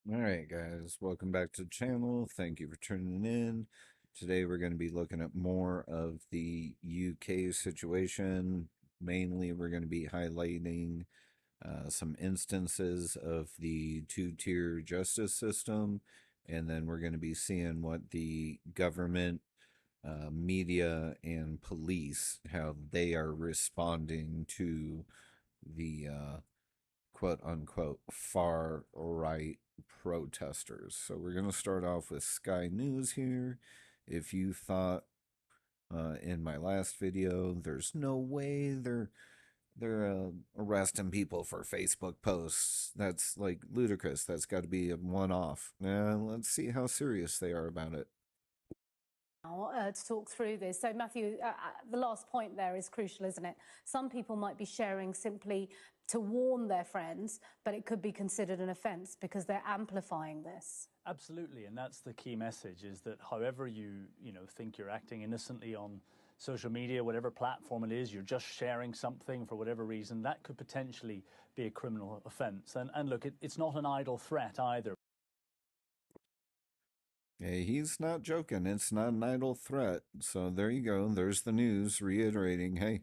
All right, guys, welcome back to the channel. Thank you for tuning in. Today, we're going to be looking at more of the UK situation. Mainly, we're going to be highlighting some instances of the two-tier justice system, and then we're going to be seeing what the government, media, and police, how they are responding to the quote unquote far right protesters. So we're going to start off with Sky News here. If you thought in my last video, there's no way they're arresting people for Facebook posts. That's like ludicrous. That's got to be a one-off. Let's see how serious they are about it. To talk through this. So, Matthew, the last point there is crucial, isn't it? Some people might be sharing simply to warn their friends, but it could be considered an offence because they're amplifying this. Absolutely, and that's the key message: is that however you think you're acting innocently on social media, whatever platform it is, you're just sharing something for whatever reason, that could potentially be a criminal offence. And look, it's not an idle threat either. Hey, he's not joking. It's not an idle threat. So there you go. There's the news reiterating, hey,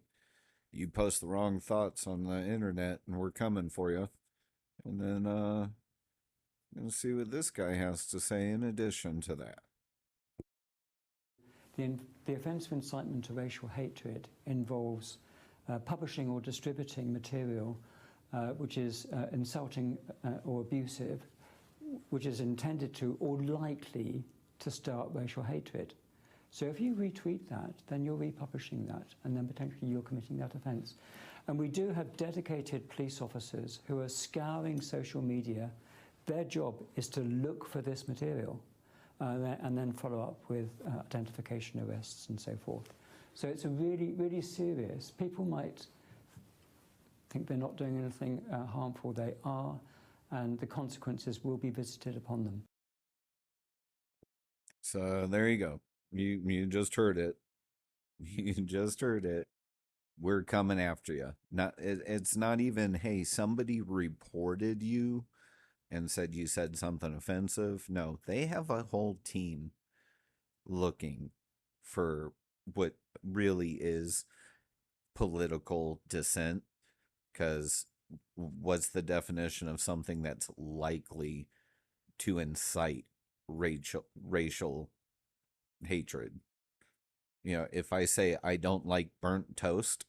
you post the wrong thoughts on the internet and we're coming for you. And then gonna see what this guy has to say in addition to that. The offence of incitement to racial hatred involves publishing or distributing material which is insulting or abusive, which is intended to or likely to start racial hatred. So if you retweet that, then you're republishing that, and then potentially you're committing that offence. And we do have dedicated police officers who are scouring social media. Their job is to look for this material and then follow up with identification arrests and so forth. So it's a really, really serious. People might think they're not doing anything harmful. They are, and the consequences will be visited upon them. So there you go. You just heard it. You just heard it. We're coming after you. It's not even, hey, somebody reported you and said you said something offensive. No, they have a whole team looking for what really is political dissent. Because what's the definition of something that's likely to incite racial hatred? You know, if I say I don't like burnt toast,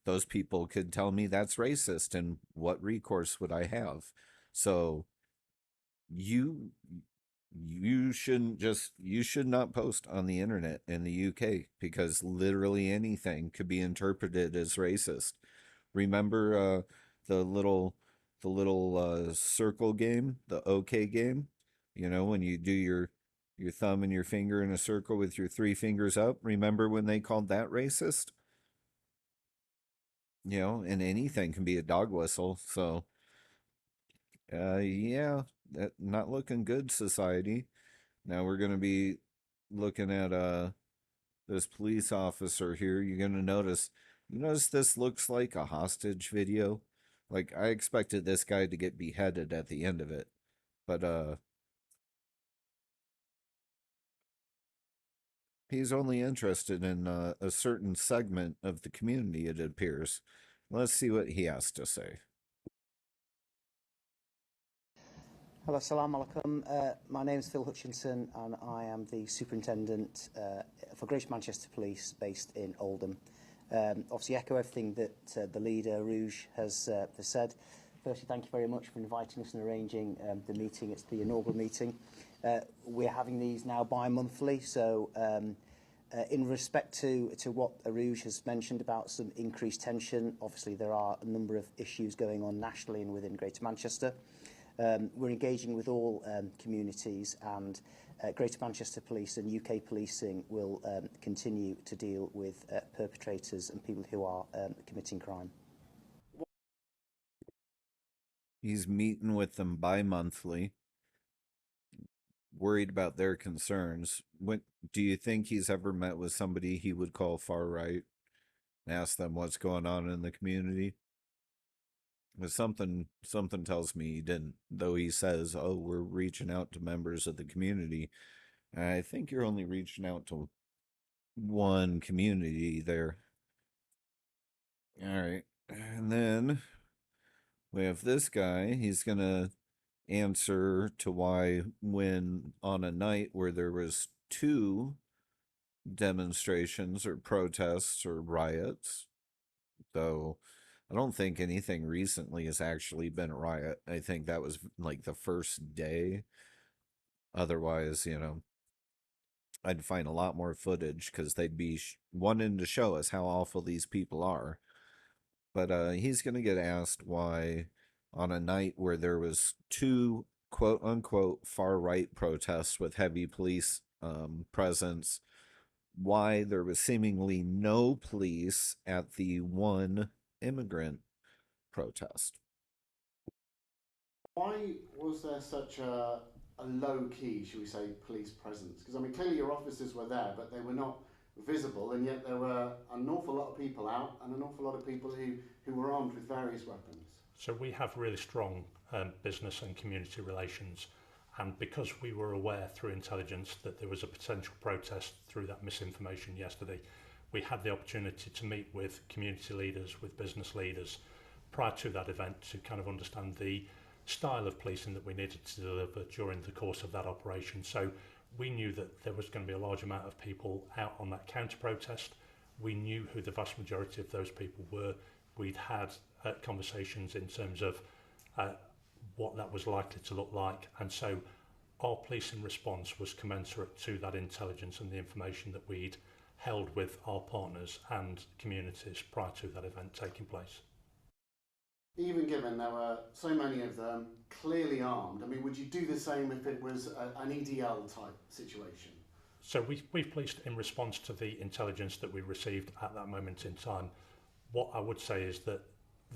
those people could tell me that's racist, and what recourse would I have? So you you should not post on the internet in the UK because literally anything could be interpreted as racist. Remember the little circle game, the OK game? You know, when you do your thumb and your finger in a circle with your three fingers up. Remember when they called that racist? You know, and anything can be a dog whistle. So, yeah, that not looking good, society. Now we're gonna be looking at this police officer here. You're gonna notice. You notice this looks like a hostage video. Like I expected this guy to get beheaded at the end of it, but he's only interested in a certain segment of the community, it appears. Let's see what he has to say. Hello, salam alaikum. My name is Phil Hutchinson and I am the Superintendent for Greater Manchester Police based in Oldham. Obviously echo everything that the leader, Rouge, has said. Firstly, thank you very much for inviting us and arranging the meeting. It's the inaugural meeting. We're having these now bi-monthly, so in respect to what Rouge has mentioned about some increased tension, obviously there are a number of issues going on nationally and within Greater Manchester. We're engaging with all communities, and Greater Manchester Police and UK policing will continue to deal with perpetrators and people who are committing crime. He's meeting with them bi-monthly, worried about their concerns. What do you think he's ever met with somebody he would call far right and ask them what's going on in the community? Something tells me he didn't. Though he says, "Oh, we're reaching out to members of the community." I think you're only reaching out to one community there. All right. And then we have this guy. He's going to answer to why when on a night where there was two demonstrations or protests or riots, though I don't think anything recently has actually been a riot. I think that was like the first day. Otherwise, I'd find a lot more footage because they'd be wanting to show us how awful these people are. But he's going to get asked why on a night where there was two quote unquote far right protests with heavy police presence, why there was seemingly no police at the one immigrant protest. Why was there such a low key, should we say, police presence? Because I mean, clearly your officers were there, but they were not visible, and yet there were an awful lot of people out and an awful lot of people who were armed with various weapons. So we have really strong business and community relations, and because we were aware through intelligence that there was a potential protest through that misinformation yesterday, we had the opportunity to meet with community leaders, with business leaders prior to that event to kind of understand the style of policing that we needed to deliver during the course of that operation. So we knew that there was going to be a large amount of people out on that counter protest. We knew who the vast majority of those people were. We'd had conversations in terms of what that was likely to look like, and so our policing response was commensurate to that intelligence and the information that we'd held with our partners and communities prior to that event taking place. Even given there were so many of them clearly armed, I mean, would you do the same if it was an EDL type situation? So we've policed in response to the intelligence that we received at that moment in time. What I would say is that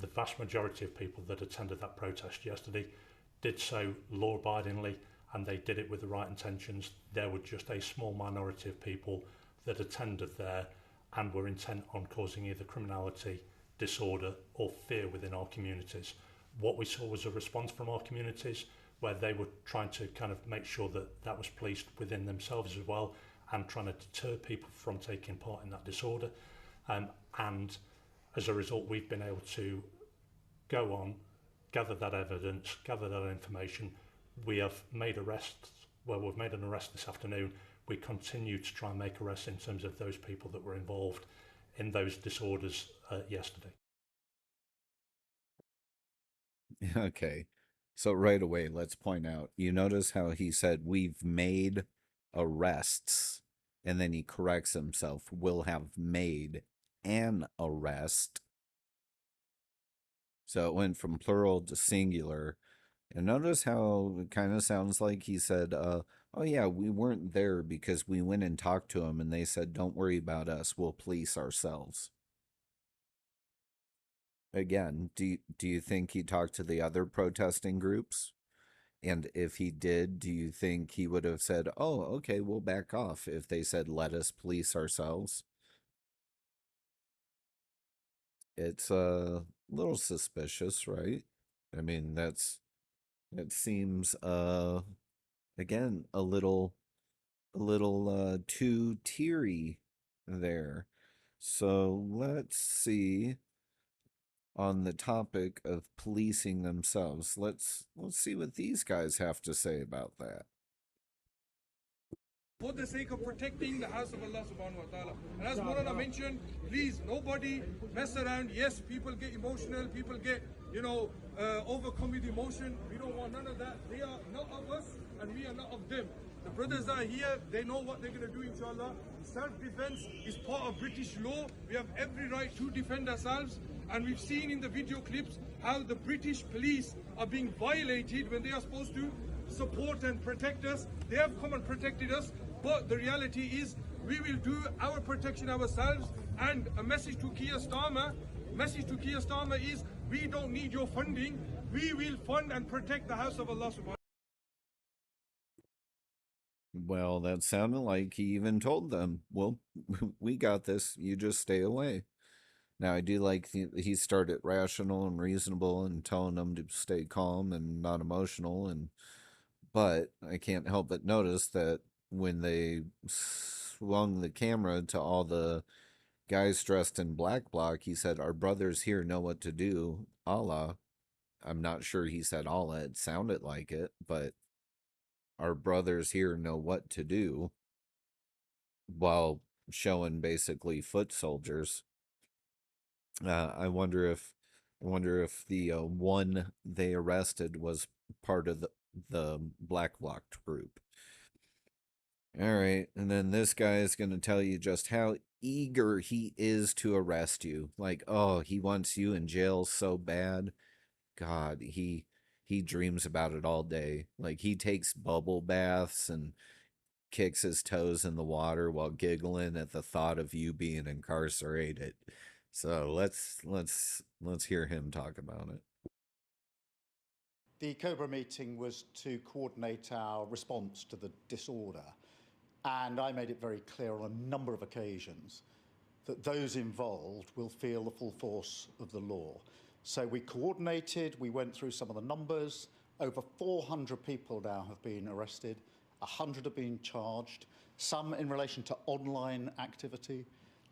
the vast majority of people that attended that protest yesterday did so law-abidingly, and they did it with the right intentions. There were just a small minority of people that attended there and were intent on causing either criminality, disorder or fear within our communities. What we saw was a response from our communities where they were trying to kind of make sure that that was policed within themselves as well, and trying to deter people from taking part in that disorder. And as a result, we've been able to go on, gather that evidence, gather that information. We have made arrests. Well, we've made an arrest this afternoon. We continue to try and make arrests in terms of those people that were involved in those disorders yesterday. Okay. So right away, let's point out, you notice how he said we've made arrests, and then he corrects himself, will have made an arrest. So it went from plural to singular. And notice how it kind of sounds like he said, oh yeah, we weren't there because we went and talked to them and they said, don't worry about us, we'll police ourselves. Again, do you think he talked to the other protesting groups? And if he did, do you think he would have said, oh, okay, we'll back off if they said, let us police ourselves? It's a little suspicious, right? I mean, it seems, again, a little too teary there. So let's see. On the topic of policing themselves, let's see what these guys have to say about that. For the sake of protecting the house of Allah subhanahu wa ta'ala. And as Maulana mentioned, please, nobody mess around. Yes, people get emotional, people get, overcome with emotion. We don't want none of that. They are not of us and we are not of them. The brothers are here, they know what they're going to do, inshallah. Self-defense is part of British law. We have every right to defend ourselves. And we've seen in the video clips how the British police are being violated when they are supposed to support and protect us. They have come and protected us, but the reality is we will do our protection ourselves. And a message to Keir Starmer is we don't need your funding. We will fund and protect the house of Allah subhanahu. Well, that sounded like he even told them, well, we got this, you just stay away. Now, I do like he started rational and reasonable and telling them to stay calm and not emotional. But I can't help but notice that when they swung the camera to all the guys dressed in black bloc, he said, "Our brothers here know what to do, Allah." I'm not sure he said Allah. It sounded like it, but our brothers here know what to do, while showing basically foot soldiers. I wonder if the one they arrested was part of the black bloc group. All right, and then this guy is going to tell you just how eager he is to arrest you. Like, oh, he wants you in jail so bad. God, he dreams about it all day. Like, he takes bubble baths and kicks his toes in the water while giggling at the thought of you being incarcerated. So let's hear him talk about it. The Cobra meeting was to coordinate our response to the disorder, and I made it very clear on a number of occasions that those involved will feel the full force of the law. So we coordinated, we went through some of the numbers. Over 400 people now have been arrested, 100 have been charged, some in relation to online activity,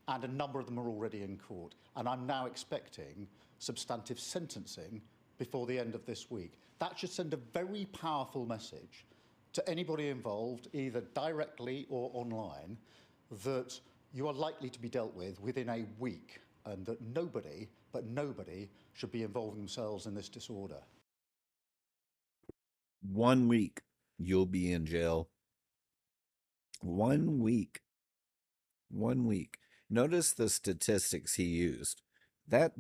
and a number of them are already in court. And I'm now expecting substantive sentencing before the end of this week. That should send a very powerful message to anybody involved, either directly or online, that you are likely to be dealt with within a week, and that nobody, but nobody, should be involving themselves in this disorder. 1 week, you'll be in jail. 1 week. 1 week. Notice the statistics he used. That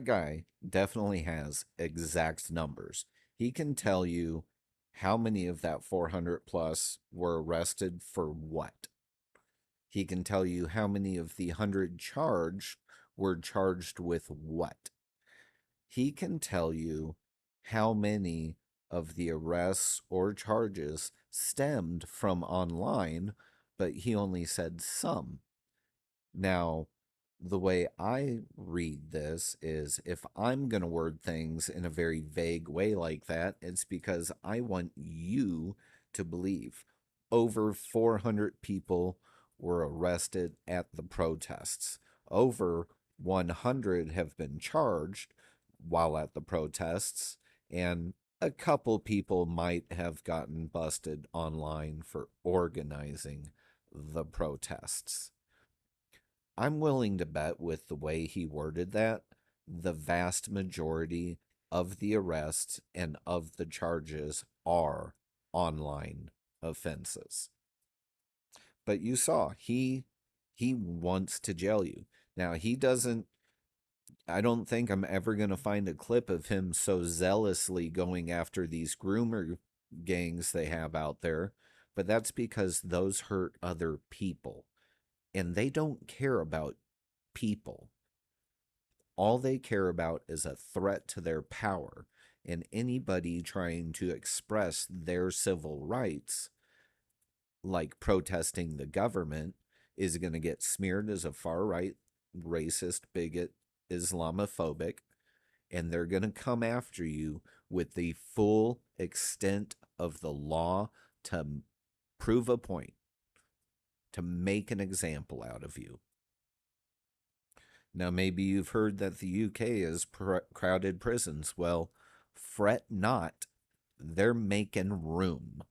guy definitely has exact numbers. He can tell you how many of that 400 plus were arrested for what. He can tell you how many of the 100 charged were charged with what. He can tell you how many of the arrests or charges stemmed from online, but he only said some. Now, the way I read this is, if I'm going to word things in a very vague way like that, it's because I want you to believe. Over 400 people were arrested at the protests. Over 100 have been charged while at the protests, and a couple people might have gotten busted online for organizing the protests. I'm willing to bet, with the way he worded that, the vast majority of the arrests and of the charges are online offenses. But you saw, he wants to jail you. Now, he doesn't, I don't think I'm ever going to find a clip of him so zealously going after these groomer gangs they have out there, but that's because those hurt other people. And they don't care about people. All they care about is a threat to their power. And anybody trying to express their civil rights, like protesting the government, is going to get smeared as a far-right, racist, bigot, Islamophobic, and they're going to come after you with the full extent of the law to prove a point, to make an example out of you. Now, maybe you've heard that the UK is crowded prisons. Well, fret not. They're making room.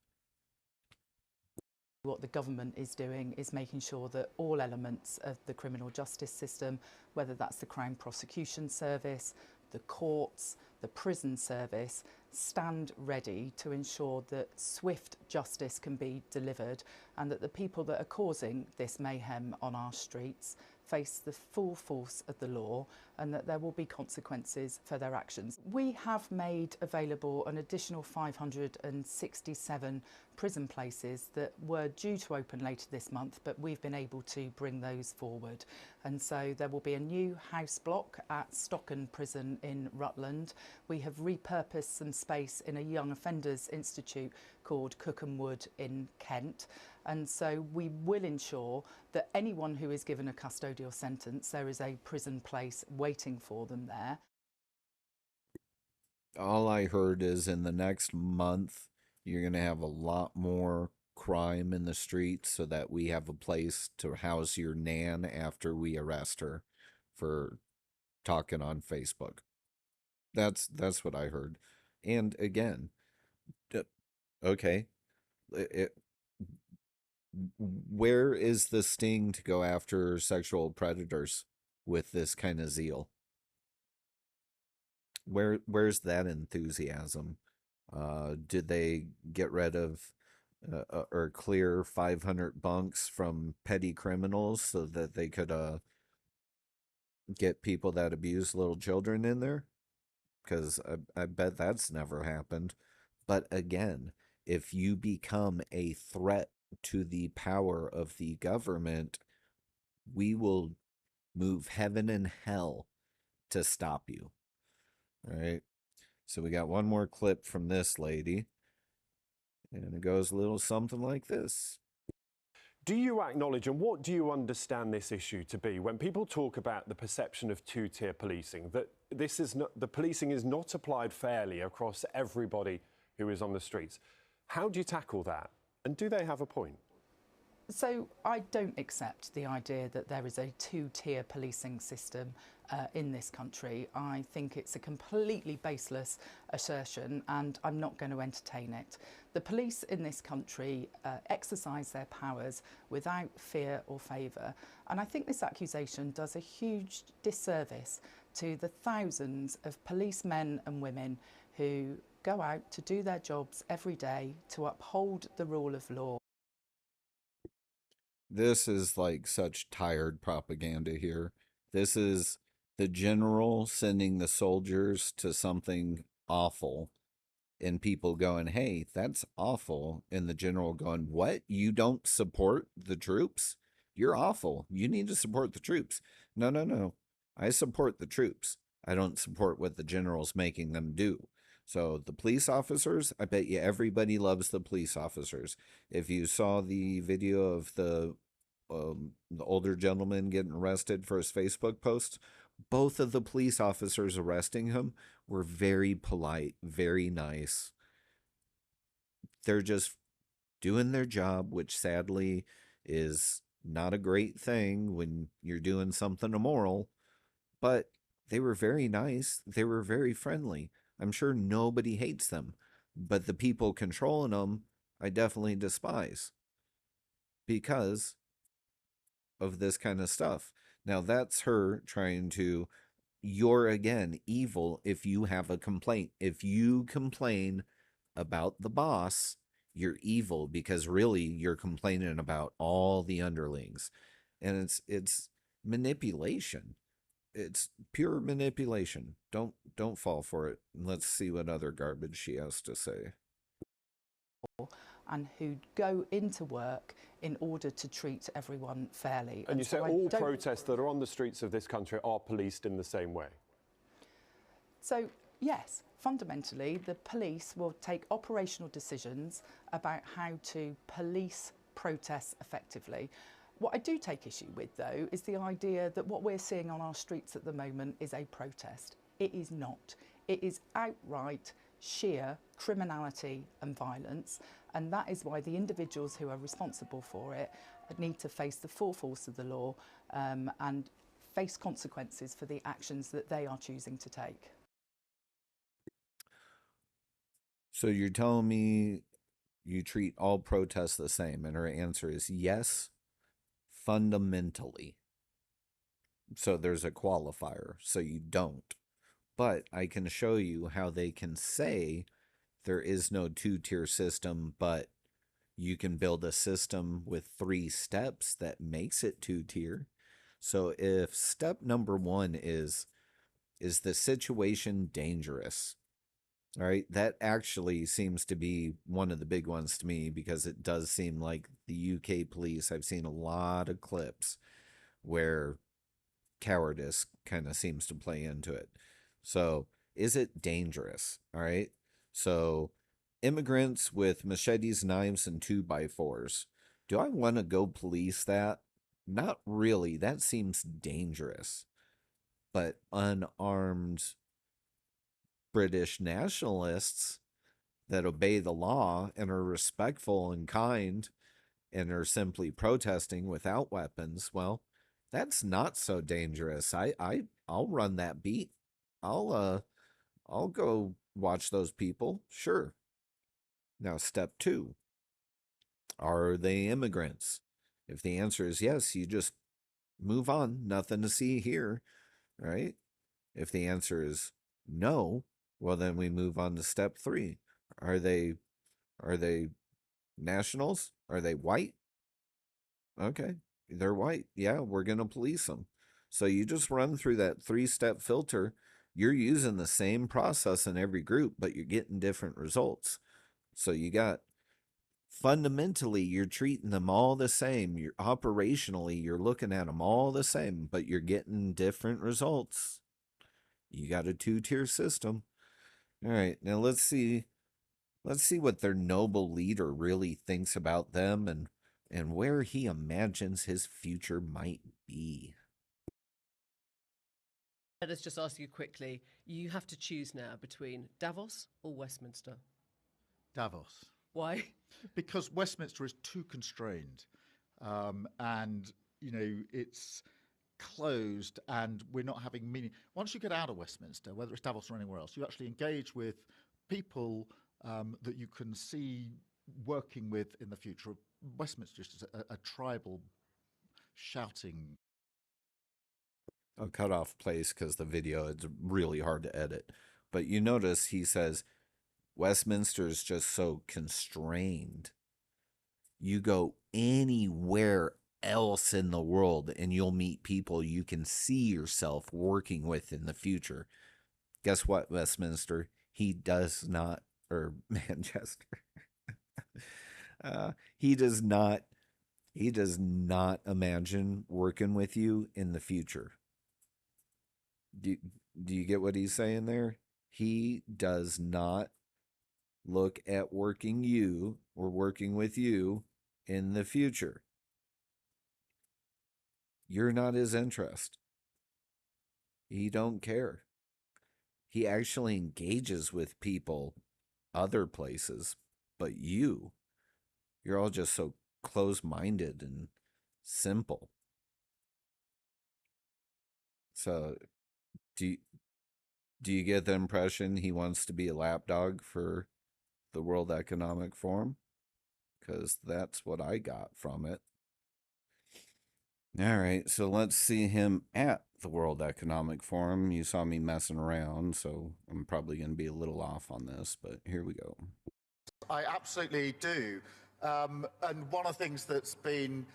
What the government is doing is making sure that all elements of the criminal justice system, whether that's the Crown Prosecution Service, the courts, the prison service, stand ready to ensure that swift justice can be delivered, and that the people that are causing this mayhem on our streets face the full force of the law, and that there will be consequences for their actions. We have made available an additional 567 prison places that were due to open later this month, but we've been able to bring those forward. And so there will be a new house block at Stocken Prison in Rutland. We have repurposed some space in a young offenders institute called Cookham Wood in Kent. And so we will ensure that anyone who is given a custodial sentence, there is a prison place waiting for them there. All I heard is in the next month, you're going to have a lot more crime in the streets so that we have a place to house your nan after we arrest her for talking on Facebook. That's what I heard. And again, okay, where is the sting to go after sexual predators with this kind of zeal? Where's that enthusiasm? Did they get rid of or clear 500 bunks from petty criminals so that they could get people that abuse little children in there? Because I bet that's never happened. But again, if you become a threat to the power of the government, we will move heaven and hell to stop you. All right. So we got one more clip from this lady, and it goes a little something like this. Do you acknowledge, and what do you understand this issue to be when people talk about the perception of two-tier policing, that this is not, the policing is not applied fairly across everybody who is on the streets? How do you tackle that? And do they have a point? So I don't accept the idea that there is a two-tier policing system in this country. I think it's a completely baseless assertion, and I'm not going to entertain it. The police in this country exercise their powers without fear or favour, and I think this accusation does a huge disservice to the thousands of policemen and women who go out to do their jobs every day to uphold the rule of law. This is like such tired propaganda here. This is the general sending the soldiers to something awful and people going, hey, that's awful. And the general going, what? You don't support the troops? You're awful. You need to support the troops. No, no, no. I support the troops. I don't support what the general's making them do. So the police officers, I bet you everybody loves the police officers. If you saw the video of the older gentleman getting arrested for his Facebook post, both of the police officers arresting him were very polite, very nice. They're just doing their job, which sadly is not a great thing when you're doing something immoral, but they were very nice. They were very friendly. I'm sure nobody hates them, but the people controlling them, I definitely despise because of this kind of stuff. Now that's her trying to, you're again evil if you have a complaint. If you complain about the boss, you're evil because really you're complaining about all the underlings. And it's manipulation. It's pure manipulation. Don't fall for it. Let's see what other garbage she has to say. And who go into work in order to treat everyone fairly. And you say all protests that are on the streets of this country are policed in the same way? So, yes, fundamentally, the police will take operational decisions about how to police protests effectively. What I do take issue with, though, is the idea that what we're seeing on our streets at the moment is a protest. It is not. It is outright sheer criminality and violence, and that is why the individuals who are responsible for it need to face the full force of the law and face consequences for the actions that they are choosing to take. So you're telling me you treat all protests the same? And her answer is yes, fundamentally. So there's a qualifier, so you don't. But I can show you how they can say there is no two-tier system, but you can build a system with 3 steps that makes it two-tier. So if step number 1 is Is the situation dangerous? All right, that actually seems to be one of the big ones to me, because it does seem like the UK police, I've seen a lot of clips where cowardice kind of seems to play into it. So, is it dangerous? All right. So, immigrants with machetes, knives, and 2x4s. Do I want to go police that? Not really. That seems dangerous. But unarmed British nationalists that obey the law and are respectful and kind and are simply protesting without weapons, well, that's not so dangerous. I'll run that beat. I'll go watch those people. Sure. Now, step 2. Are they immigrants? If the answer is yes, you just move on. Nothing to see here, right? If the answer is no, well, then we move on to step 3. Are they nationals? Are they white? Okay, they're white. Yeah, we're going to police them. So you just run through that 3-step filter. You're using the same process in every group, but you're getting different results. So you got, fundamentally, you're treating them all the same. You're operationally, you're looking at them all the same, but you're getting different results. You got a 2-tier system. All right, now let's see what their noble leader really thinks about them, and where he imagines his future might be. Let us just ask you quickly, you have to choose now between Davos or Westminster. Davos. Why? Because Westminster is too constrained, and it's closed, and we're not having meaning. Once you get out of Westminster, whether it's Davos or anywhere else, you actually engage with people that you can see working with in the future. Westminster is just a tribal shouting. A cutoff place because the video is really hard to edit. But you notice he says Westminster is just so constrained. You go anywhere else in the world and you'll meet people you can see yourself working with in the future. Guess what, Westminster? He does not, or Manchester. He does not imagine working with you in the future. Do you get what he's saying there? He does not look at working with you in the future. You're not his interest. He don't care. He actually engages with people other places, but you're all just so close-minded and simple. So do you get the impression he wants to be a lapdog for the World Economic Forum? Because that's what I got from it. All right, so let's see him at the World Economic Forum. You saw me messing around, so I'm probably going to be a little off on this, but here we go. I absolutely do. And one of the things that's been,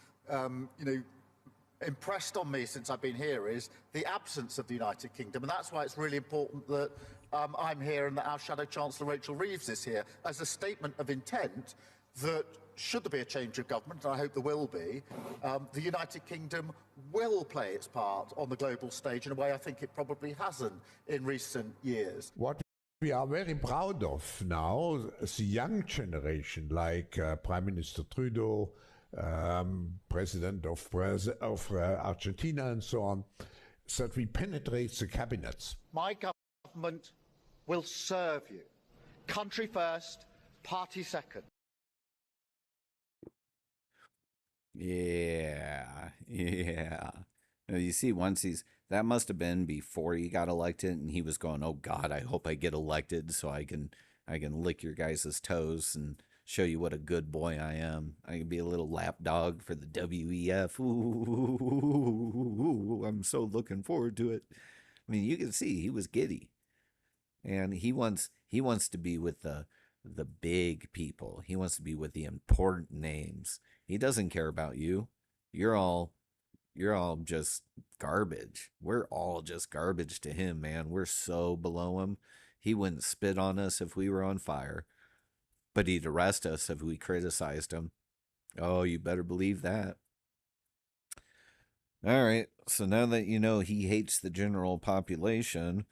impressed on me since I've been here is the absence of the United Kingdom. And that's why it's really important that I'm here and that our Shadow Chancellor Rachel Reeves is here as a statement of intent that should there be a change of government, and I hope there will be, the United Kingdom will play its part on the global stage in a way I think it probably hasn't in recent years. What we are very proud of now, the young generation, like Prime Minister Trudeau, President of Argentina and so on, that we penetrate the cabinets. My government will serve you. Country first, party second. Yeah. Now, you see, that must have been before he got elected, and he was going, "Oh God, I hope I get elected so I can lick your guys' toes and show you what a good boy I am. I can be a little lapdog for the WEF. Ooh, I'm so looking forward to it." I mean, you can see he was giddy, and he wants to be with the big people. He wants to be with the important names. He doesn't care about you. You're all just garbage. We're all just garbage to him, man. We're so below him. He wouldn't spit on us if we were on fire, but he'd arrest us if we criticized him. Oh, you better believe that. All right. So now that you know he hates the general population,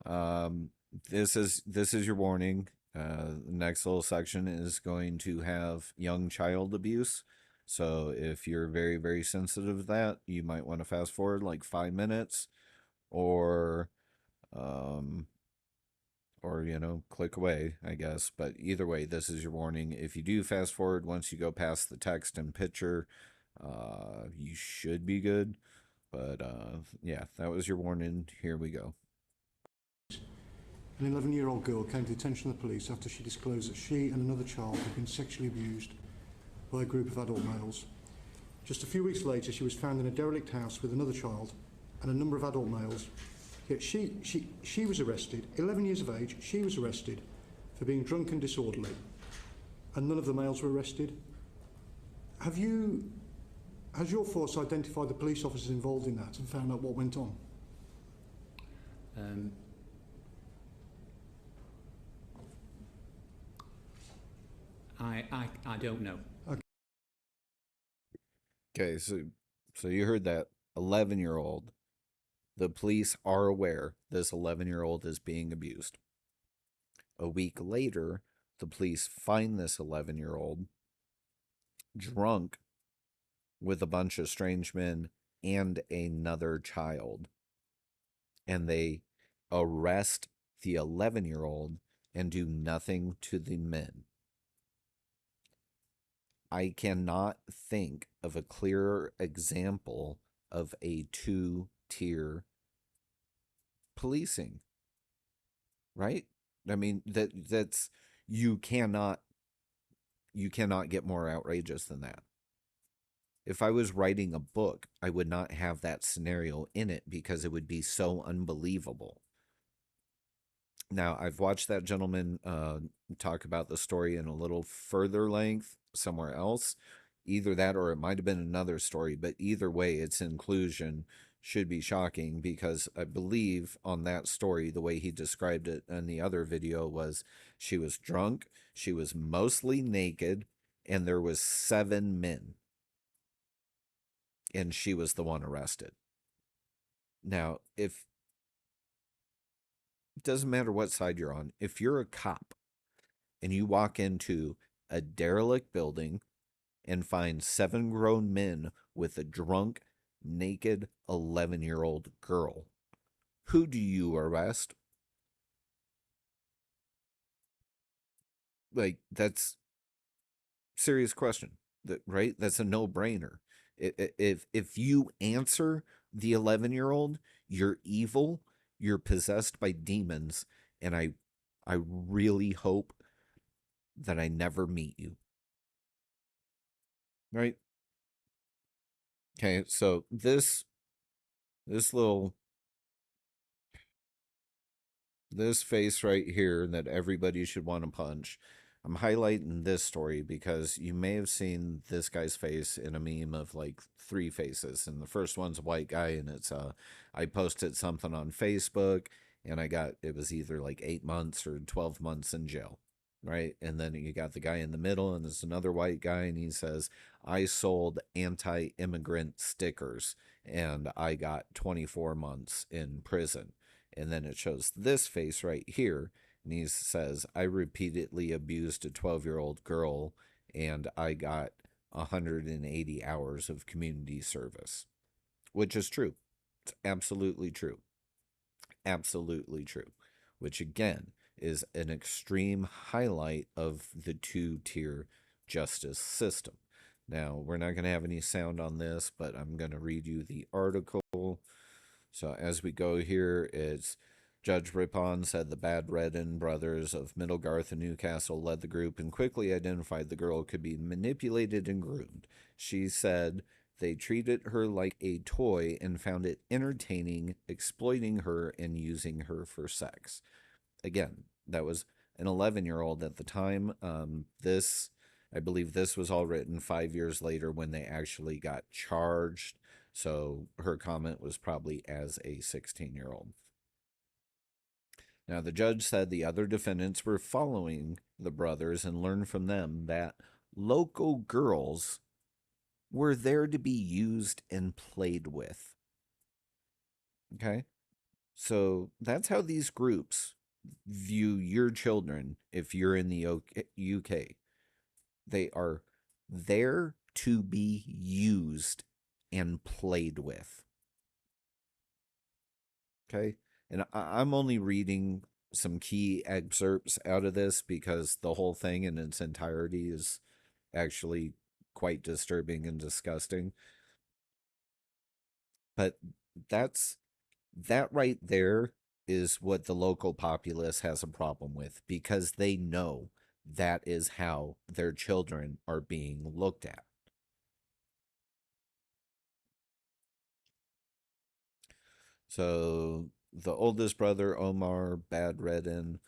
this is your warning. The next little section is going to have young child abuse. So if you're very, very sensitive to that, you might want to fast forward like 5 minutes, or click away, I guess. But either way, this is your warning. If you do fast forward once you go past the text and picture, you should be good. But yeah, that was your warning. Here we go. An 11-year-old girl came to the attention of the police after she disclosed that she and another child had been sexually abused by a group of adult males. Just a few weeks later, she was found in a derelict house with another child and a number of adult males. Yet she was arrested, 11 years of age, she was arrested for being drunk and disorderly, and none of the males were arrested. Has your force identified the police officers involved in that and found out what went on? I don't know. Okay, so you heard that. 11-year-old. The police are aware this 11-year-old is being abused. A week later, the police find this 11-year-old drunk with a bunch of strange men and another child. And they arrest the 11-year-old and do nothing to the men. I cannot think of a clearer example of a two-tier policing, right? I mean, that's you cannot get more outrageous than that. If I was writing a book, I would not have that scenario in it because it would be so unbelievable. Now, I've watched that gentleman talk about the story in a little further length somewhere else. Either that or it might have been another story, but either way, its inclusion should be shocking because I believe on that story, the way he described it in the other video was she was drunk, she was mostly naked, and there was 7 men. And she was the one arrested. Now, it doesn't matter what side you're on. If you're a cop and you walk into a derelict building and find 7 grown men with a drunk, naked 11-year-old girl, who do you arrest? Like, that's a serious question, right? That's a no-brainer. If you answer the 11-year-old, you're evil, you're possessed by demons, and I really hope that I never meet you. Right? Okay, so this face right here that everybody should want to punch. I'm highlighting this story because you may have seen this guy's face in a meme of like 3 faces. And the first one's a white guy, and it's I posted something on Facebook and it was either like 8 months or 12 months in jail. Right? And then you got the guy in the middle, and there's another white guy, and he says, I sold anti-immigrant stickers and I got 24 months in prison. And then it shows this face right here, and he says, I repeatedly abused a 12-year-old girl and I got 180 hours of community service, which is true. It's absolutely true. Absolutely true. Which again is an extreme highlight of the 2-tier justice system. Now, we're not going to have any sound on this, but I'm going to read you the article. So as we go here, it's Judge Rippon said the Bad Redden brothers of Middlegarth and Newcastle led the group and quickly identified the girl could be manipulated and groomed. She said they treated her like a toy and found it entertaining, exploiting her and using her for sex. Again, that was an 11-year-old at the time. I believe this was all written 5 years later when they actually got charged. So her comment was probably as a 16-year-old. Now, the judge said the other defendants were following the brothers and learned from them that local girls were there to be used and played with. Okay? So that's how these groups view your children if you're in the UK. They are there to be used and played with. Okay? And I'm only reading some key excerpts out of this because the whole thing in its entirety is actually quite disturbing and disgusting. But that right there is what the local populace has a problem with, because they know that is how their children are being looked at. So the oldest brother, Omar Badreddin,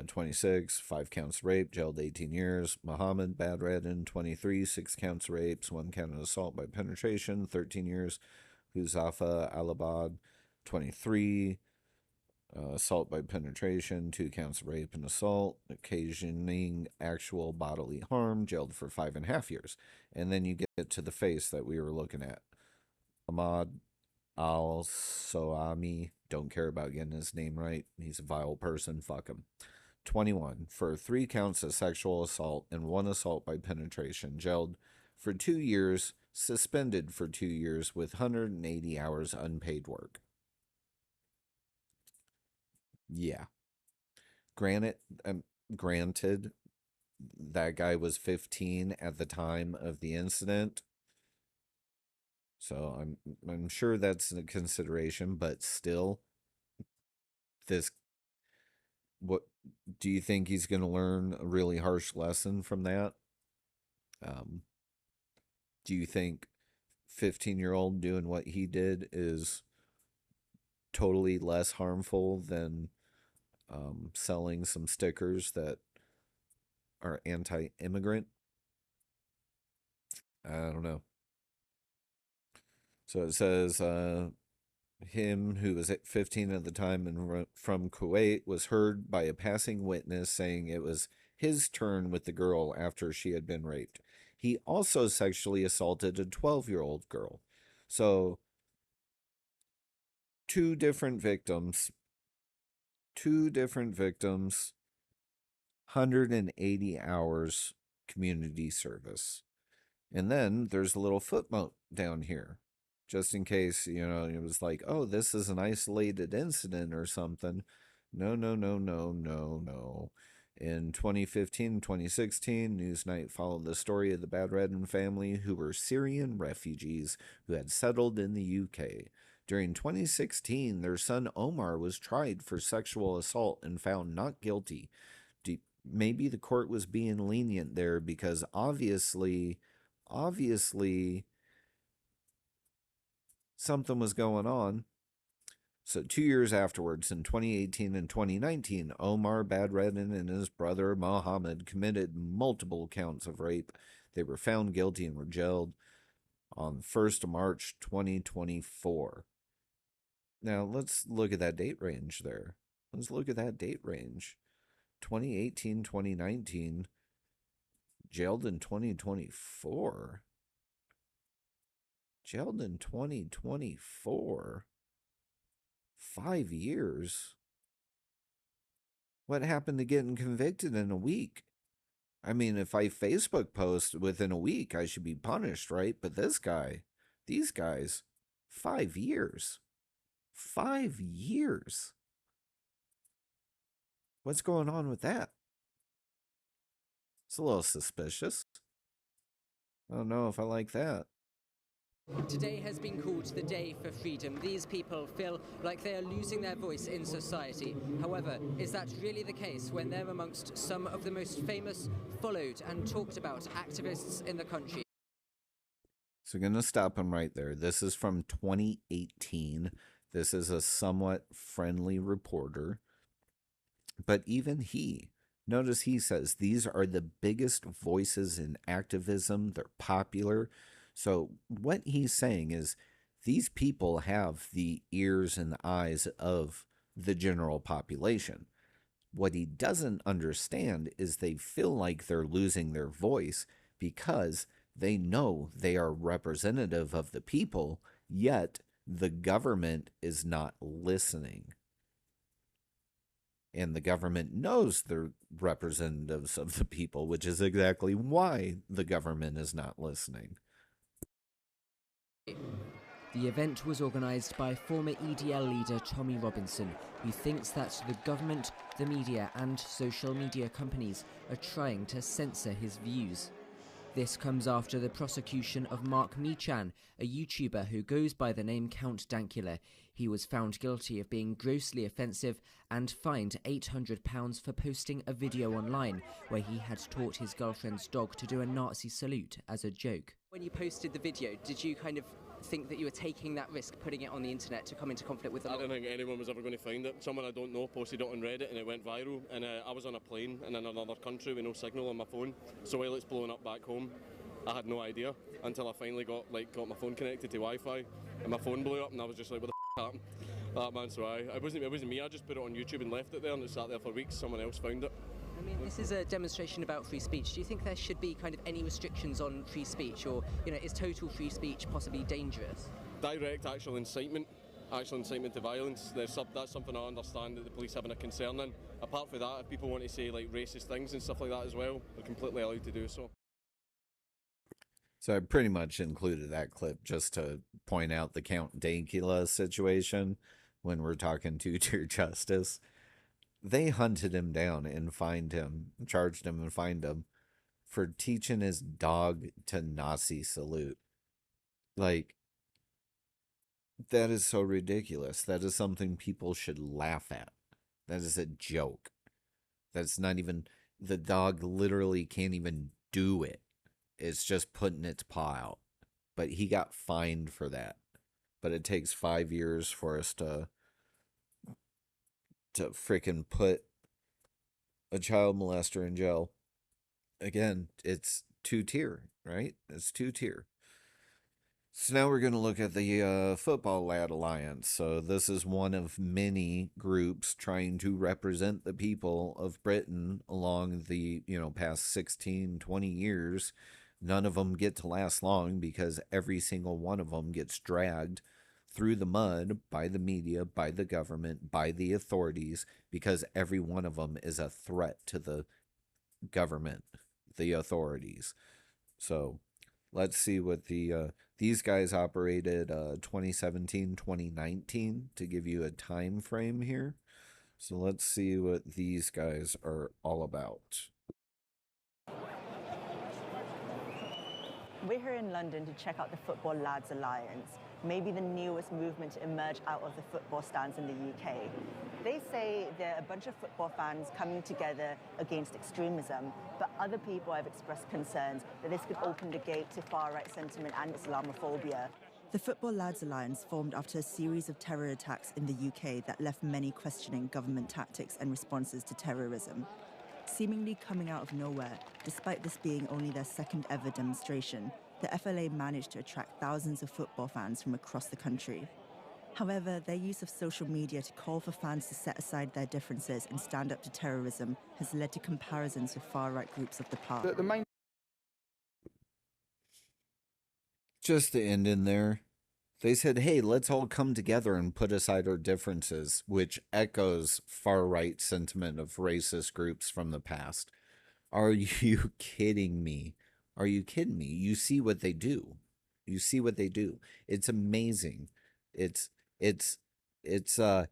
26, 5 counts rape, jailed 18 years. Mohammed Badreddin, 23, 6 counts rapes, 1 count of assault by penetration, 13 years. Huzafa Alabad, 23, assault by penetration, 2 counts of rape and assault, occasioning actual bodily harm, jailed for 5.5 years. And then you get to the face that we were looking at. Ahmad Al-Soami, don't care about getting his name right. He's a vile person. Fuck him. 21, for 3 counts of sexual assault and 1 assault by penetration, jailed for 2 years, suspended for 2 years with 180 hours unpaid work. Yeah. Granted, that guy was 15 at the time of the incident. So I'm sure that's a consideration, but still, what do you think he's going to learn a really harsh lesson from that? Do you think 15-year-old doing what he did is totally less harmful than selling some stickers that are anti-immigrant? I don't know. So it says him, who was at 15 at the time and from Kuwait, was heard by a passing witness saying it was his turn with the girl after she had been raped. He also sexually assaulted a 12-year-old girl. So 2 different victims, 180 hours community service. And then there's a little footnote down here, just in case, it was like, oh, this is an isolated incident or something. No. In 2015 and 2016, Newsnight followed the story of the Badreddin family, who were Syrian refugees who had settled in the UK. During 2016, their son Omar was tried for sexual assault and found not guilty. Maybe the court was being lenient there because obviously something was going on. So 2 years afterwards, in 2018 and 2019, Omar Badreddin and his brother Mohammed committed multiple counts of rape. They were found guilty and were jailed on 1st of March 2024. Now, let's look at that date range there. 2018, 2019, jailed in 2024. 5 years? What happened to getting convicted in a week? I mean, if I Facebook post within a week, I should be punished, right? But these guys, 5 years. 5 years. What's going on with that? It's a little suspicious. I don't know if I like that. Today has been called the Day for Freedom. These people feel like they are losing their voice in society. However, is that really the case when they're amongst some of the most famous, followed and talked about activists in the country? So I'm going to stop him right there. This is from 2018. This is a somewhat friendly reporter. But even notice he says, these are the biggest voices in activism. They're popular. So what he's saying is these people have the ears and the eyes of the general population. What he doesn't understand is they feel like they're losing their voice because they know they are representative of the people, yet the government is not listening. And the government knows they're representatives of the people, which is exactly why the government is not listening. The event was organised by former EDL leader Tommy Robinson, who thinks that the government, the media and social media companies are trying to censor his views. This comes after the prosecution of Mark Meechan, a YouTuber who goes by the name Count Dankula. He was found guilty of being grossly offensive and fined £800 for posting a video online where he had taught his girlfriend's dog to do a Nazi salute as a joke. When you posted the video, did you kind of think that you were taking that risk, putting it on the internet to come into conflict with the law? I don't think anyone was ever going to find it. Someone I don't know posted it on Reddit and it went viral, and I was on a plane in another country with no signal on my phone, so while it's blowing up back home, I had no idea until I finally got my phone connected to Wi-Fi and my phone blew up and I was just like, what the happened? That man, so it wasn't me. I just put it on YouTube and left it there, and it sat there for weeks. Someone else found it. I mean, this is a demonstration about free speech. Do you think there should be kind of any restrictions on free speech, or, you know, is total free speech possibly dangerous? Direct actual incitement to violence, that's something I understand that the police having a concern in. Apart from that, if people want to say like racist things and stuff like that as well, they're completely allowed to do so. So I pretty much included that clip just to point out the Count Dankula situation when we're talking two-tier justice. They hunted him down and fined him, charged him and fined him for teaching his dog to Nazi salute. Like, that is so ridiculous. That is something people should laugh at. That is a joke. That's not even, the dog literally can't even do it. It's just putting its paw out. But he got fined for that. But it takes 5 years for us to freaking put a child molester in jail. Again, it's two-tier, right? It's two-tier. So now we're going to look at the Football Lad Alliance. So this is one of many groups trying to represent the people of Britain along the, past 16, 20 years. None of them get to last long because every single one of them gets dragged through the mud by the media, by the government, by the authorities, because every one of them is a threat to the government, the authorities. So let's see what these guys operated 2017, 2019 to give you a time frame here. So let's see what these guys are all about. We're here in London to check out the Football Lads Alliance, maybe the newest movement to emerge out of the football stands in the UK. They say they're a bunch of football fans coming together against extremism, but other people have expressed concerns that this could open the gate to far-right sentiment and Islamophobia. The Football Lads Alliance formed after a series of terror attacks in the UK that left many questioning government tactics and responses to terrorism. Seemingly coming out of nowhere, despite this being only their second ever demonstration, the FLA managed to attract thousands of football fans from across the country. However, their use of social media to call for fans to set aside their differences and stand up to terrorism has led to comparisons with far-right groups of the past. Just to end in there, they said, hey, let's all come together and put aside our differences, which echoes far-right sentiment of racist groups from the past. Are you kidding me? Are you kidding me? You see what they do. You see what they do. It's amazing. It's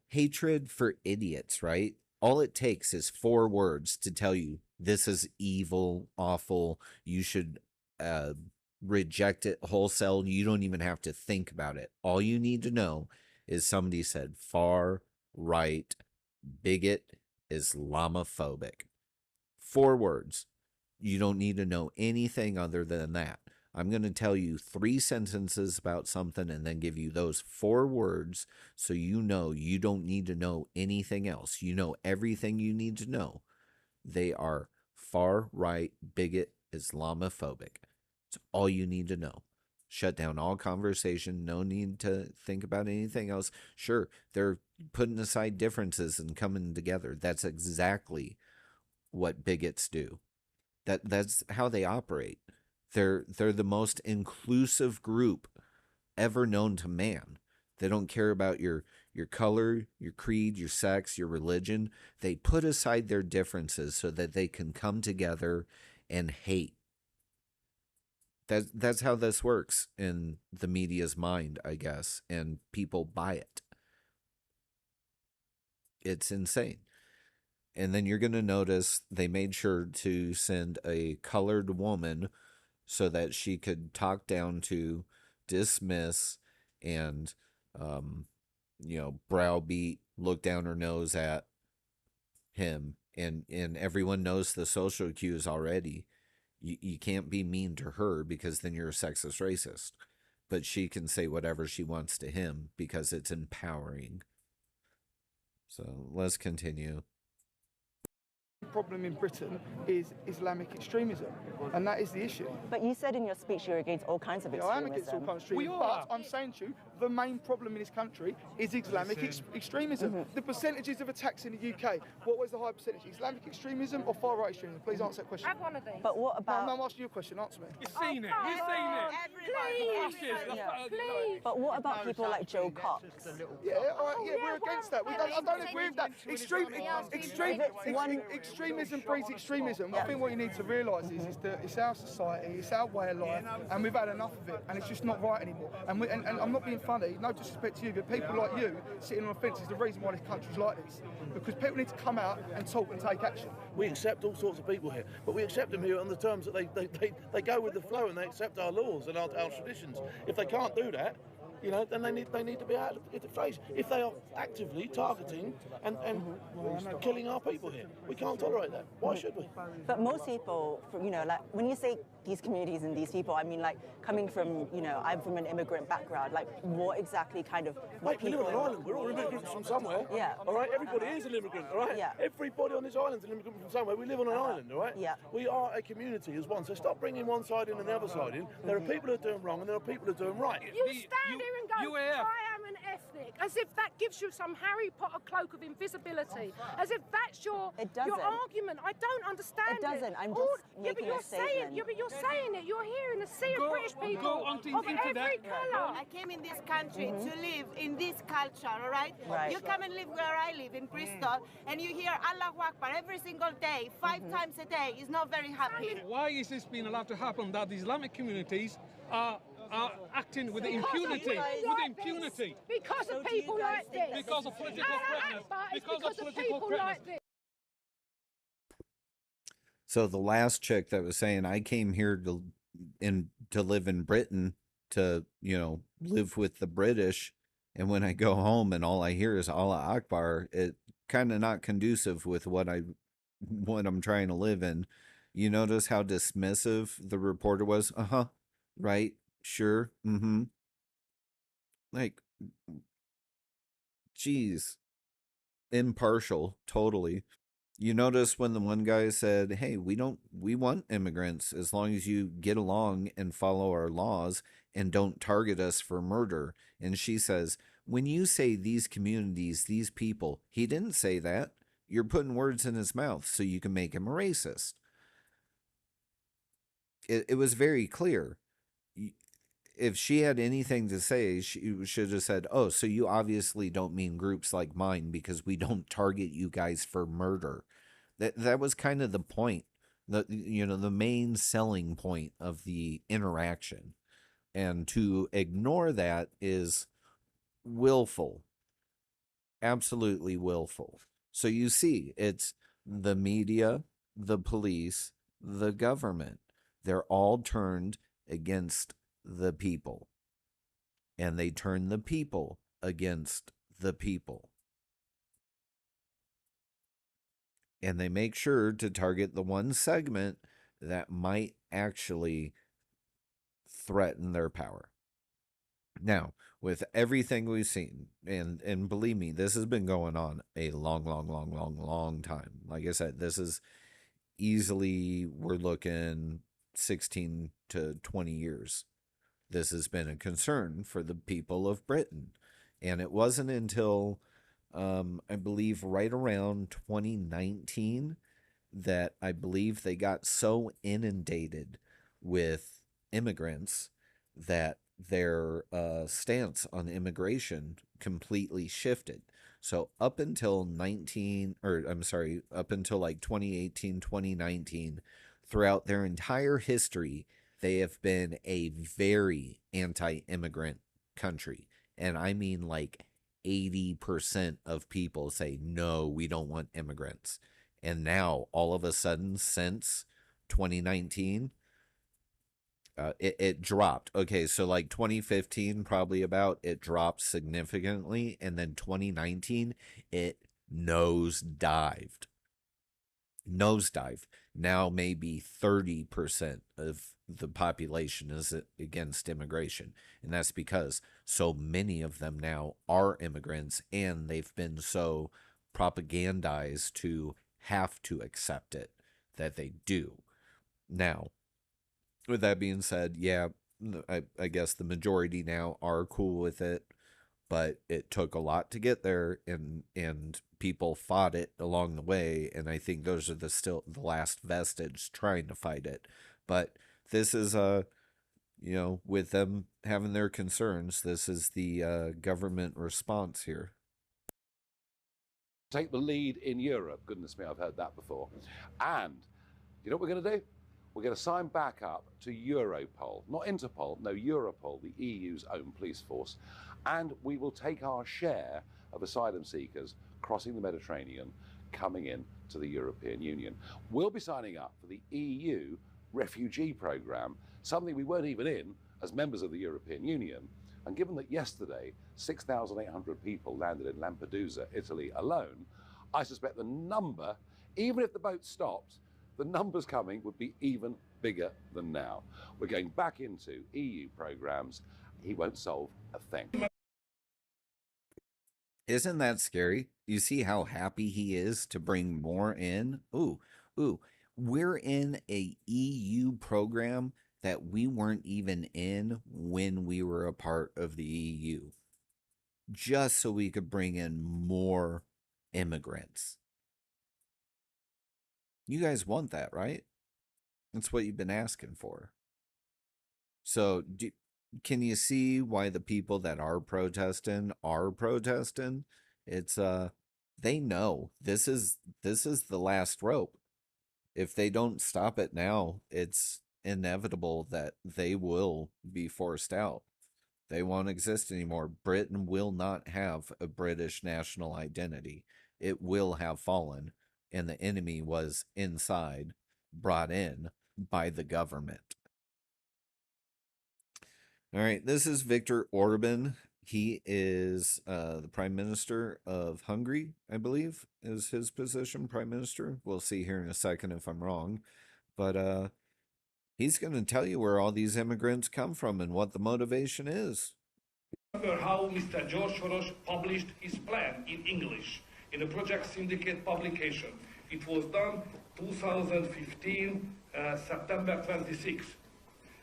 hatred for idiots, right? All it takes is 4 words to tell you this is evil, awful, you should reject it wholesale. You don't even have to think about it. All you need to know is somebody said far right, bigot, Islamophobic. 4 words. You don't need to know anything other than that. I'm going to tell you 3 sentences about something and then give you those 4 words so you know you don't need to know anything else. You know everything you need to know. They are far right, bigot, Islamophobic. It's all you need to know. Shut down all conversation. No need to think about anything else. Sure, they're putting aside differences and coming together. That's exactly what bigots do. That's how they operate. They're the most inclusive group ever known to man. They don't care about your color, your creed, your sex, your religion. They put aside their differences so that they can come together and hate. That's how this works in the media's mind, I guess, and people buy it. It's insane. And then you're going to notice they made sure to send a colored woman so that she could talk down to, dismiss, and browbeat, look down her nose at him. And everyone knows the social cues already. You can't be mean to her because then you're a sexist racist. But she can say whatever she wants to him because it's empowering. So let's continue. Problem in Britain is Islamic extremism, and that is the issue. But you said in your speech you're against all kinds of extremism. I am against all kinds of extremism, but I'm saying to you, the main problem in this country is Islamic extremism. The percentages of attacks in the UK, what was the high percentage? Islamic extremism or far-right extremism? Please answer that question. Have one of these. But what about... No, I'm asking you a question, answer me. You've seen it, you've seen it. Please. But what about people like Joe Cox? Yeah, all right, yeah, we're against that. I don't agree with that. Extremism breeds extremism. I think what you need to realise is that it's our society, it's our way of life, and we've had enough of it, and it's just not right anymore. And I'm not being funny, no disrespect to you, but people like you sitting on the fence is the reason why this country's like this. Because people need to come out and talk and take action. We accept all sorts of people here, but we accept them here on the terms that they go with the flow and they accept our laws and our traditions. If they can't do that, then they need to be out of the phrase. If they are actively targeting and killing our people here, we can't tolerate that. Why should we? But most people, like when you say these communities and these people, I mean, like coming from, I'm from an immigrant background. Like, what exactly kind of? Mate, we live on an island. We're all immigrants from somewhere. Yeah. All right. Everybody is an immigrant. All right. Yeah. Everybody on this island is an immigrant from somewhere. We live on an island. All right. Yeah. We are a community as one. So stop bringing one side in and the other side in. There are people who are doing wrong and there are people who are doing right. You stand here and go, I am an ethnic, as if that gives you some Harry Potter cloak of invisibility, as if that's your argument. I don't understand it. Doesn't. I'm just making a statement. But you're saying it. You're here in a sea of British people of every colour. I came in this country to live in this culture, all right? You come and live where I live, in Bristol, and you hear Allahu Akbar every single day, 5 times a day. Is not very happy. Why is this being allowed to happen, that the Islamic communities are acting with impunity? Because of people like this. Because of political correctness. Because of political correctness. Like this. So the last chick that was saying, I came here to live in Britain, to live with the British, and when I go home and all I hear is Allah Akbar, it kind of not conducive with what I'm trying to live in. You notice how dismissive the reporter was? Right, sure, like, geez, impartial, totally. You notice when the one guy said, hey, we want immigrants as long as you get along and follow our laws and don't target us for murder. And she says, when you say these communities, these people, he didn't say that. You're putting words in his mouth so you can make him a racist. It was very clear. If she had anything to say, she should have said, oh, so you obviously don't mean groups like mine because we don't target you guys for murder. That was kind of the point, the main selling point of the interaction. And to ignore that is willful, absolutely willful. So you see, it's the media, the police, the government. They're all turned against the people, and they turn the people against the people, and they make sure to target the one segment that might actually threaten their power. Now, with everything we've seen, and believe me, this has been going on a long time. Like I said, this is easily, we're looking 16 to 20 years this has been a concern for the people of Britain. And it wasn't until, I believe, right around 2019 that I believe they got so inundated with immigrants that their stance on immigration completely shifted. So up until up until like 2018, 2019, throughout their entire history, they have been a very anti-immigrant country. And I mean like 80% of people say, no, we don't want immigrants. And now, all of a sudden, since 2019, it dropped. Okay, so like 2015, probably about, it dropped significantly. And then 2019, it nosedived. Now maybe 30% of the population is against immigration. And that's because so many of them now are immigrants, and they've been so propagandized to have to accept it that they do. Now, with that being said, yeah, I guess the majority now are cool with it, but it took a lot to get there, and people fought it along the way, and I think those are still the last vestige trying to fight it. But this is with them having their concerns, this is the government response here. Take the lead in Europe. Goodness me, I've heard that before. And you know what we're going to do? We're going to sign back up to Europol, not Interpol, no, Europol, the EU's own police force. And we will take our share of asylum seekers crossing the Mediterranean, coming in to the European Union. We'll be signing up for the EU refugee program, something we weren't even in as members of the European Union. And given that yesterday 6,800 people landed in Lampedusa, Italy alone, I suspect the number, even if the boat stopped, the numbers coming would be even bigger than now. We're going back into EU programs. He won't solve a thing. Isn't that scary? You see how happy he is to bring more in? Ooh. We're in a EU program that we weren't even in when we were a part of the EU, just so we could bring in more immigrants. You guys want that, right? That's what you've been asking for. So can you see why the people that are protesting? It's they know this is the last rope. If they don't stop it now, it's inevitable that they will be forced out. They won't exist anymore. Britain will not have a British national identity. It will have fallen, and the enemy was inside, brought in by the government. All right, this is Viktor Orban. He is the Prime Minister of Hungary, I believe, is his position, Prime Minister. We'll see here in a second if I'm wrong. But he's going to tell you where all these immigrants come from and what the motivation is. Remember how Mr. George Soros published his plan in English in a Project Syndicate publication. It was done 2015, September 26.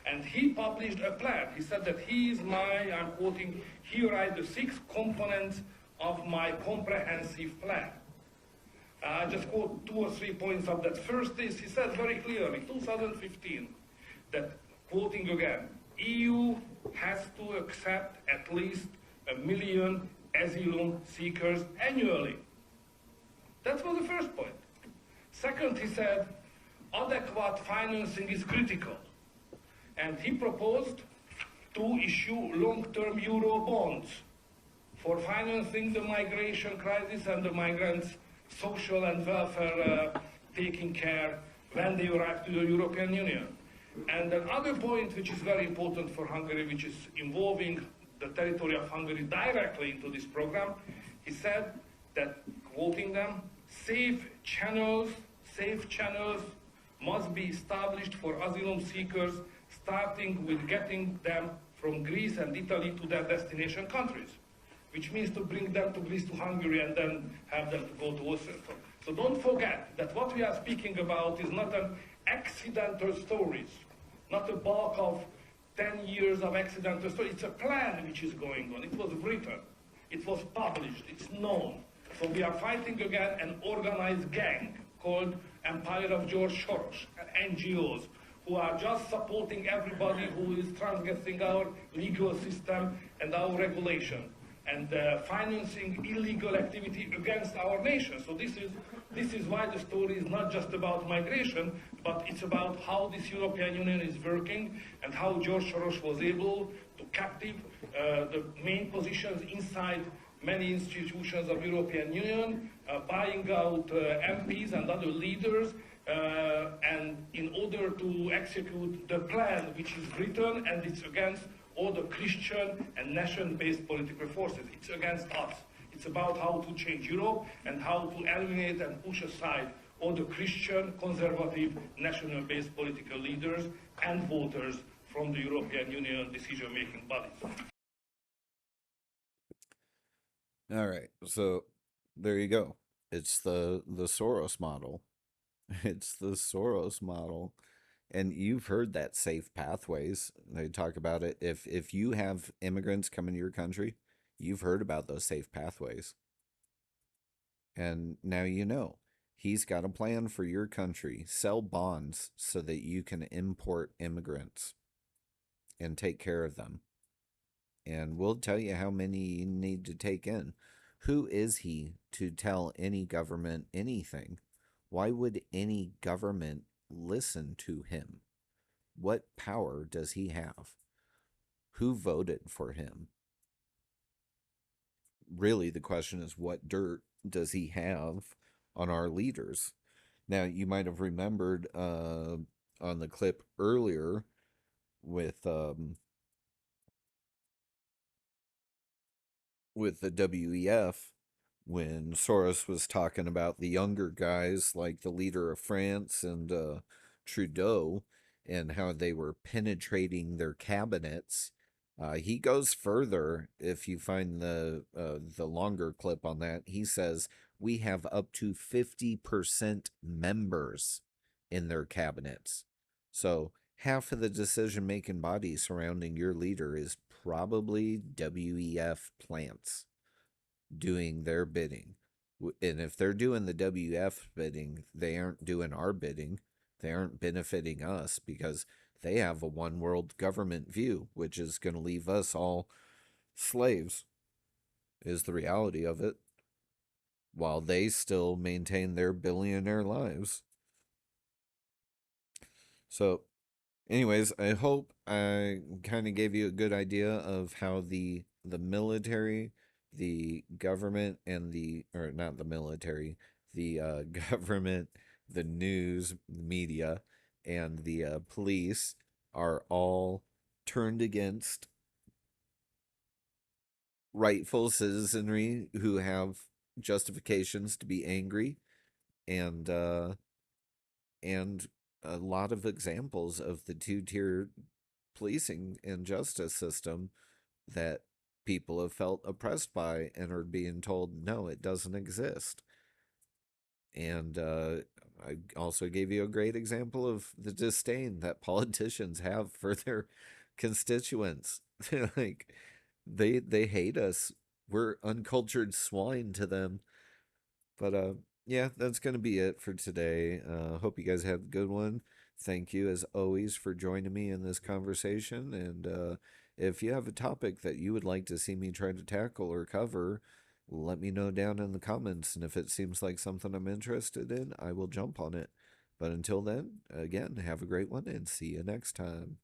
And he published a plan. He said that he is I'm quoting, here are the 6 components of my comprehensive plan. I just quote 2 or 3 points of that. First is, he said very clearly, 2015, that, quoting again, EU has to accept at least 1 million asylum seekers annually. That was the first point. Second, he said, adequate financing is critical. And he proposed to issue long-term euro bonds for financing the migration crisis and the migrants' social and welfare taking care when they arrive to the European Union. And another point which is very important for Hungary, which is involving the territory of Hungary directly into this program, he said that, quoting them, safe channels must be established for asylum seekers, starting with getting them from Greece and Italy to their destination countries, which means to bring them to Greece, to Hungary, and then have them to go to Austria. So don't forget that what we are speaking about is not an accidental stories, not a bulk of 10 years of accidental story. It's a plan which is going on. It was written. It was published. It's known. So we are fighting against an organized gang called Empire of George Soros, and NGOs, who are just supporting everybody who is transgressing our legal system and our regulation, and financing illegal activity against our nation. So this is why the story is not just about migration, but it's about how this European Union is working and how George Soros was able to captive the main positions inside many institutions of European Union, buying out MPs and other leaders, and in order to execute the plan which is written, and it's against all the Christian and nation-based political forces. It's against us. It's about how to change Europe and how to eliminate and push aside all the Christian, conservative, national-based political leaders and voters from the European Union decision-making bodies. All right, so there you go. It's the Soros model. It's the Soros model. And you've heard that safe pathways. They talk about it. If you have immigrants come into your country, you've heard about those safe pathways. And now you know. He's got a plan for your country. Sell bonds so that you can import immigrants and take care of them. And we'll tell you how many you need to take in. Who is he to tell any government anything? Why would any government listen to him? What power does he have? Who voted for him? Really, the question is, what dirt does he have on our leaders? Now, you might have remembered on the clip earlier with the WEF, when Soros was talking about the younger guys like the leader of France and Trudeau, and how they were penetrating their cabinets. He goes further. If you find the longer clip on that, he says we have up to 50% members in their cabinets. So half of the decision-making body surrounding your leader is probably WEF plants doing their bidding. And if they're doing the WF bidding, they aren't doing our bidding. They aren't benefiting us, because they have a one world government view, which is going to leave us all slaves, is the reality of it, while they still maintain their billionaire lives. So anyways, I hope I kind of gave you a good idea of how the military, the government, and or not the military, the government, the news media, and the police are all turned against rightful citizenry who have justifications to be angry, and a lot of examples of the two-tier policing and justice system that people have felt oppressed by and are being told, no, it doesn't exist. And I also gave you a great example of the disdain that politicians have for their constituents. Like, they hate us. We're uncultured swine to them. But yeah, that's going to be it for today. Hope you guys have a good one. Thank you, as always, for joining me in this conversation. And if you have a topic that you would like to see me try to tackle or cover, let me know down in the comments. And if it seems like something I'm interested in, I will jump on it. But until then, again, have a great one and see you next time.